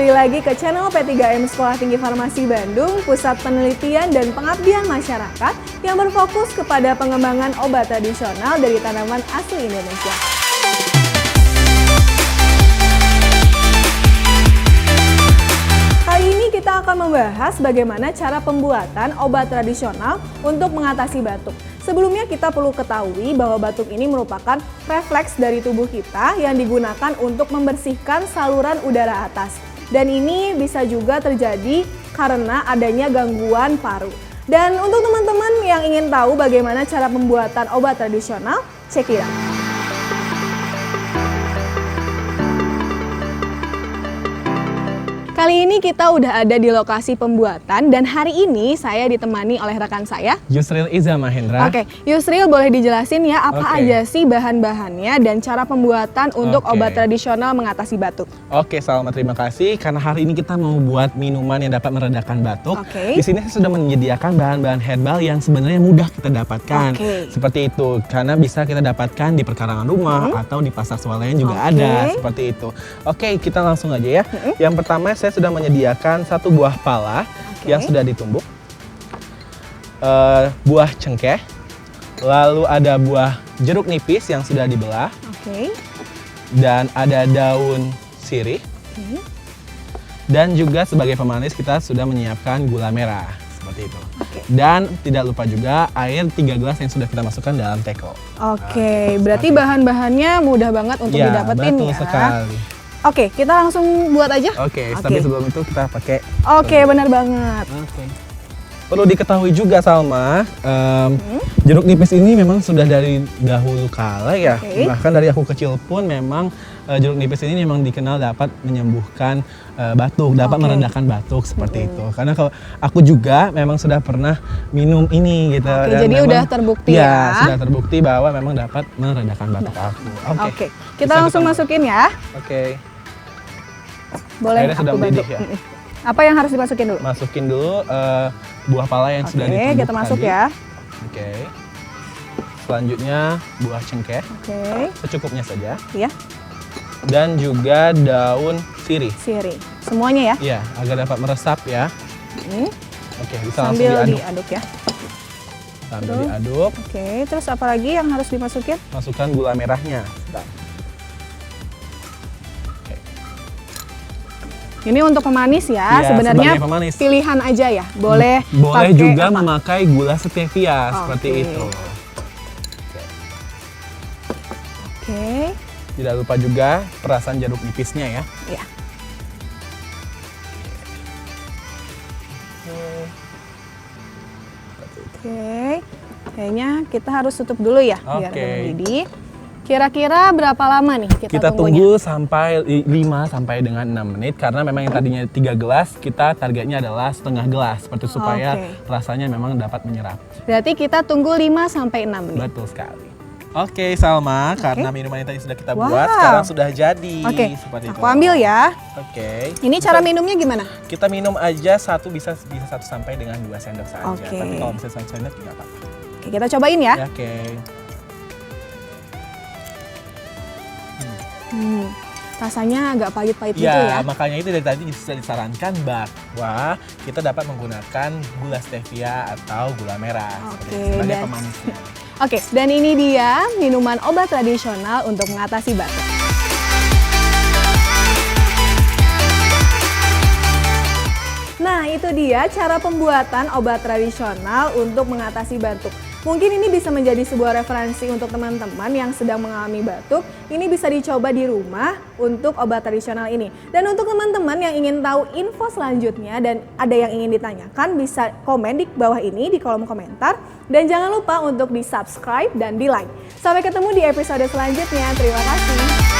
kembali lagi ke channel P3M Sekolah Tinggi Farmasi Bandung, pusat penelitian dan pengabdian masyarakat yang berfokus kepada pengembangan obat tradisional dari tanaman asli Indonesia. Kali ini kita akan membahas bagaimana cara pembuatan obat tradisional untuk mengatasi batuk. Sebelumnya kita perlu ketahui bahwa batuk ini merupakan refleks dari tubuh kita yang digunakan untuk membersihkan saluran udara atas. Dan ini bisa juga terjadi karena adanya gangguan paru. Dan untuk teman-teman yang ingin tahu bagaimana cara pembuatan obat tradisional, check it out. Kali ini kita udah ada di lokasi pembuatan dan hari ini saya ditemani oleh rekan saya Yusril Iza Mahendra. Oke, Yusril boleh dijelasin ya apa aja sih bahan-bahannya dan cara pembuatan untuk obat tradisional mengatasi batuk. Oke, Salma, terima kasih karena hari ini kita mau buat minuman yang dapat meredakan batuk. Di sini saya sudah menyediakan bahan-bahan herbal yang sebenarnya mudah kita dapatkan. Seperti itu, karena bisa kita dapatkan di perkarangan rumah atau di pasar swalayan juga ada seperti itu. Oke, kita langsung aja ya. Yang pertama saya sudah menyediakan satu buah pala yang sudah ditumbuk, buah cengkeh, lalu ada buah jeruk nipis yang sudah dibelah, dan ada daun sirih, dan juga sebagai pemanis kita sudah menyiapkan gula merah seperti itu. Dan tidak lupa juga air 3 gelas yang sudah kita masukkan dalam teko. Berarti bahan-bahannya mudah banget untuk didapetin betul sekali. Oke, kita langsung buat aja. Tapi sebelum itu kita pakai. Benar banget. Perlu diketahui juga Salma, jeruk nipis ini memang sudah dari dahulu kala ya. Bahkan dari aku kecil pun memang jeruk nipis ini memang dikenal dapat menyembuhkan batuk, dapat meredakan batuk seperti itu. Karena kalau aku juga memang sudah pernah minum ini gitu. Dan jadi memang, udah terbukti ya. Sudah terbukti bahwa memang dapat meredakan batuk aku. Kita langsung masukin ya. Boleh airnya sudah mendidih ya. Apa yang harus dimasukin dulu? Masukin dulu buah pala yang sudah ditumbuk kita masuk tadi. Ya. Selanjutnya buah cengkeh. Secukupnya saja. Iya. Dan juga daun sirih. Semuanya ya? Iya, agar dapat meresap ya. Bisa sambil langsung diaduk ya. Sambil diaduk. Terus apa lagi yang harus dimasukin? Masukkan gula merahnya. Ini untuk pemanis ya, sebenarnya pemanis. Pilihan aja ya, boleh juga memakai gula stevia seperti itu. Tidak lupa juga perasan jeruk nipisnya ya. Kayaknya kita harus tutup dulu ya, biar mendidih. Kira-kira berapa lama nih kita tunggu sampai 5 sampai dengan 6 menit karena memang yang tadinya 3 gelas kita targetnya adalah setengah gelas seperti supaya rasanya memang dapat menyerap. Berarti kita tunggu 5 sampai 6 menit. Betul sekali. Salma, karena minuman yang tadi sudah kita buat sekarang sudah jadi seperti itu. Aku ambil ya. Ini cara minumnya gimana? Kita minum aja bisa 1 sampai dengan 2 sendok saja. Tapi kalau bisa 1 sendok tidak apa-apa. Kita cobain ya. Rasanya agak pahit-pahit gitu ya. Makanya itu dari tadi sudah disarankan bahwa kita dapat menggunakan gula stevia atau gula merah sebagai pemanisnya. Dan ini dia minuman obat tradisional untuk mengatasi batuk. Nah, itu dia cara pembuatan obat tradisional untuk mengatasi batuk. Mungkin ini bisa menjadi sebuah referensi untuk teman-teman yang sedang mengalami batuk. Ini bisa dicoba di rumah untuk obat tradisional ini. Dan untuk teman-teman yang ingin tahu info selanjutnya dan ada yang ingin ditanyakan, bisa komen di bawah ini di kolom komentar. Dan jangan lupa untuk di subscribe dan di like. Sampai ketemu di episode selanjutnya. Terima kasih.